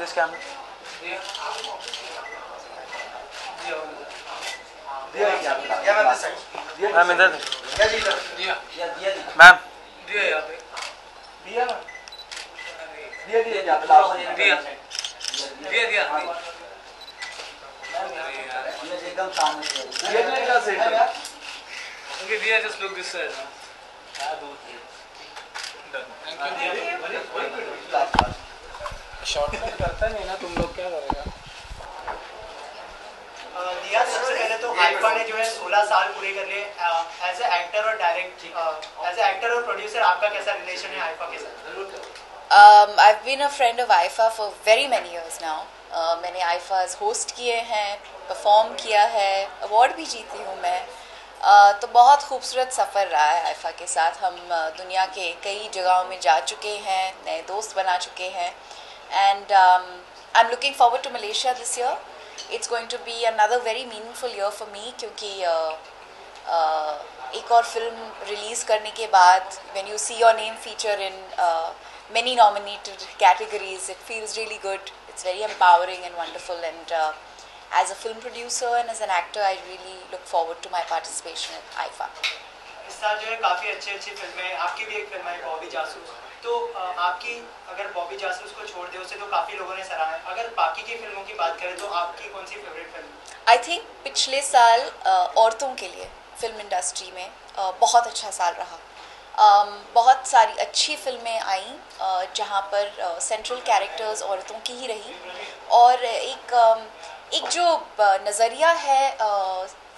this camera. Ma'am इधर ma'am दिया just look this side. Shortcut करता नहीं ना, तुम लोग क्या करेगा? दिया सबसे पहले तो आईफा ने जो है 16 साल पूरे कर लिए एज ए एक्टर और एज ए एक्टर और प्रोड्यूसर। आपका कैसा रिलेशन है आईफा के साथ? I've been a friend of IFA for very many years now. मैंने IFAs होस्ट किए हैं, परफॉर्म किया है, अवार्ड भी जीती हूँ मैं। तो बहुत खूबसूरत सफ़र रहा है आईफा के साथ। हम दुनिया के कई जगहों में जा चुके हैं, नए दोस्त बना चुके हैं and I am looking forward to Malaysia this year. It's going to be another very meaningful year for me, क्योंकि एक और फिल्म रिलीज़ करने के बाद when you see your name feature in many nominated categories, it feels really good. It's very empowering and wonderful, and as a film producer and as an actor, I really look forward to my participation at IFA. इस साल जो है काफ़ी अच्छी फिल्में, आपकी भी एक फिल्म है बॉबी जासूस। तो आपकी अगर बॉबी जासूस को छोड़ दे उसे तो काफ़ी लोगों ने सराहा है। अगर बाकी की फिल्मों की बात करें तो आपकी कौन सी फेवरेट फिल्म? I think पिछले साल औरतों के लिए फिल्म इंडस्ट्री में बहुत अच्छा साल रहा। बहुत सारी अच्छी फिल्में आईं जहाँ पर सेंट्रल कैरेक्टर्स औरतों की ही रही, और एक जो नज़रिया है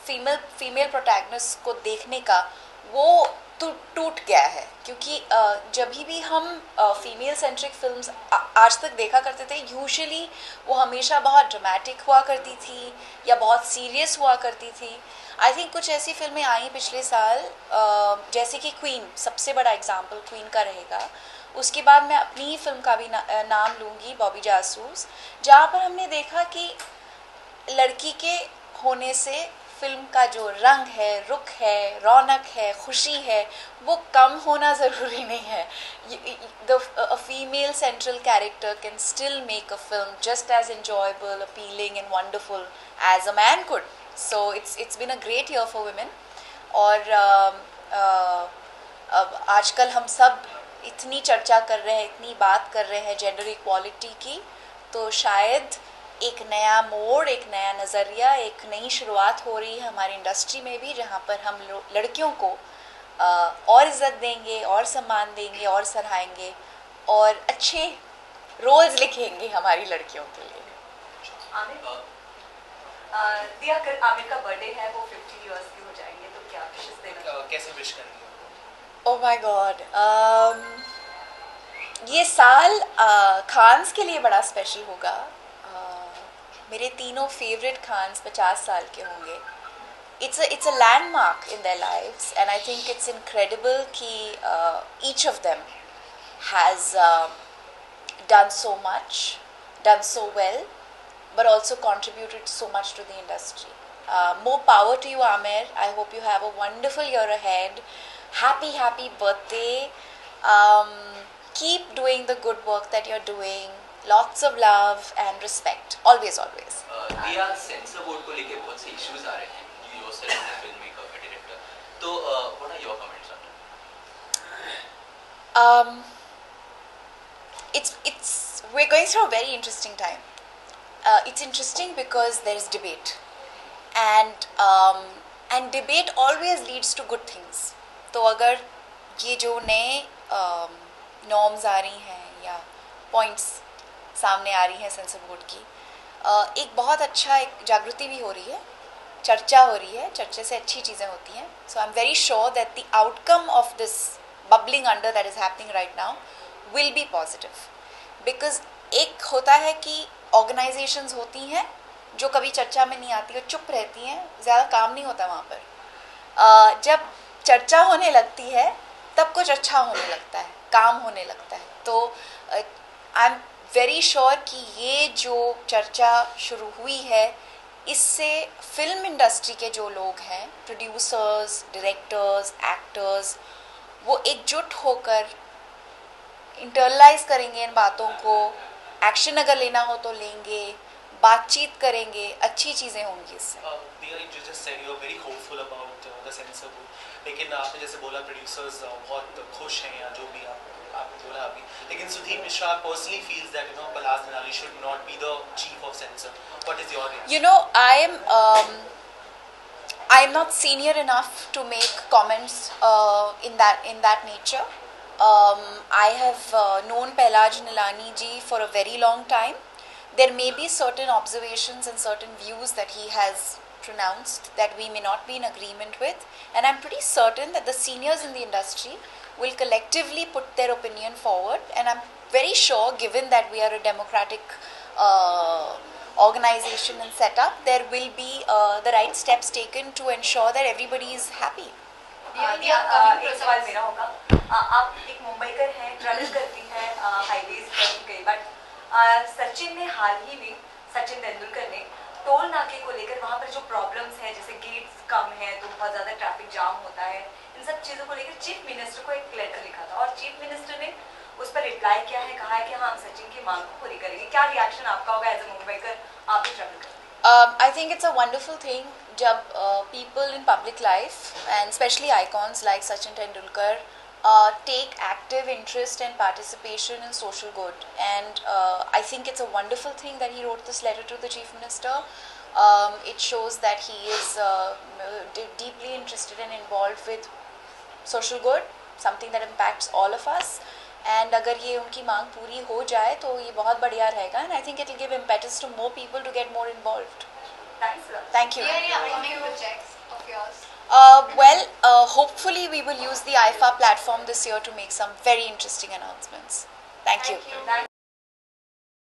फीमेल प्रोटैगनिस्ट को देखने का, वो टूट गया है। क्योंकि जब भी हम फीमेल सेंट्रिक फिल्म्स आज तक देखा करते थे, यूजुअली वो हमेशा बहुत ड्रामेटिक हुआ करती थी या बहुत सीरियस हुआ करती थी। आई थिंक कुछ ऐसी फिल्में आई पिछले साल, जैसे कि क्वीन सबसे बड़ा एग्जाम्पल क्वीन का रहेगा। उसके बाद मैं अपनी ही फिल्म का भी नाम लूँगी, बॉबी जासूस, जहाँ पर हमने देखा कि लड़की के होने से फिल्म का जो रंग है, रुख है, रौनक है, खुशी है, वो कम होना ज़रूरी नहीं है। A female central character can still make a film just as enjoyable, appealing and wonderful as a man could. So it's been a great year for women. और आजकल हम सब इतनी चर्चा कर रहे हैं, इतनी बात कर रहे हैं जेंडर इक्वालिटी की, तो शायद एक नया मोड़, एक नया नज़रिया, एक नई शुरुआत हो रही है हमारी इंडस्ट्री में भी, जहाँ पर हम लड़कियों को और इज़्ज़त देंगे, और सम्मान देंगे, और सराहेंगे, और अच्छे रोल्स लिखेंगे हमारी लड़कियों के लिए। दिया अगर आमिर का बर्थडे है, वो 50 इयर्स की हो जाएंगे, तो क्या विशेस देना, कैसे विश करेंगे? ओह माय गॉड, ये साल खान्स के लिए बड़ा स्पेशल होगा। मेरे तीनों फेवरेट खान्स 50 साल के होंगे। It's a landmark in their lives, and I think it's incredible कि each of them has done so much, done so well, but also contributed so much to the industry. More power to you, Aamir. I hope you have a wonderful year ahead. Happy birthday. Keep doing the good work that you're doing. Lots of love and respect. Always. दिया sensor board को लेके बहुत से issues आ रहे हैं। You yourself as a filmmaker, a director. तो what are your comments on that? We're going through a very interesting time. It's interesting because there is debate, and debate always leads to good things. तो अगर ये जो नए norms आ रही हैं या points सामने आ रही हैं सेंसर बोर्ड की, एक बहुत अच्छा एक जागृति भी हो रही है, चर्चा हो रही है, चर्चे से अच्छी चीज़ें होती हैं। So I am very sure that the outcome of this bubbling under that is happening right now will be positive. Because एक होता है कि ऑर्गेनाइजेशंस होती हैं जो कभी चर्चा में नहीं आती और चुप रहती हैं, ज़्यादा काम नहीं होता वहाँ पर। जब चर्चा होने लगती है तब कुछ अच्छा होने लगता है, काम होने लगता है। तो आई एम वेरी श्योर कि ये जो चर्चा शुरू हुई है, इससे फिल्म इंडस्ट्री के जो लोग हैं, प्रोड्यूसर्स, डायरेक्टर्स, एक्टर्स, वो एकजुट होकर इंटरलाइज करेंगे इन बातों को, एक्शन अगर लेना हो तो लेंगे, बातचीत करेंगे, अच्छी चीज़ें होंगी इससे। दिया you just said you are very hopeful about the censor board, लेकिन आपने जैसे बोला प्रोड्यूसर्स बहुत खुश हैं या जो भी आपने बोला अभी, लेकिन Sudeep Mishra personally feels that Palaz Denali should not be the chief of censor. What is your reaction? You know, I am not senior enough to make comments in that nature. I have known Pahlaj Nilani ji for a very long time. There may be certain observations and certain views that he has pronounced that we may not be in agreement with, and I'm pretty certain that the seniors in the industry will collectively put their opinion forward, and I'm very sure, given that we are a democratic organization and setup, there will be the right steps taken to ensure that everybody is happy. एक सवाल मेरा होगा, आप एक मुंबईकर हैं, travel करती हैं highways पर कई बार, सचिन ने हाल ही में, सचिन तेंदुलकर ने टोल नाके को लेकर वहाँ पर जो प्रॉब्लम्स हैं, जैसे गेट्स कम है तो बहुत ज़्यादा ट्रैफिक जाम होता है, इन सब चीज़ों को लेकर चीफ मिनिस्टर को एक लेटर लिखा था और चीफ मिनिस्टर ने उस पर रिप्लाई किया है, कहा है कि हाँ हम सचिन की मांग को पूरी करेंगे। क्या रिएक्शन आपका होगा एज ए मुंबईकर, आप भी ट्रैवल करते हैं? I think it's a wonderful thing जब people in public life and especially icons like Sachin Tendulkar take active interest and participation in social good, and I think it's a wonderful thing that he wrote this letter to the Chief Minister. It shows that he is deeply interested and involved with social good, something that impacts all of us. And अगर ये उनकी मांग पूरी हो जाए तो ये बहुत बढ़िया रहेगा, and I think it will give impetus to more people to get more involved. Thanks. Thank you. Any upcoming projects of yours? Well, hopefully we will use the IFA platform this year to make some very interesting announcements. Thank you. Thank you.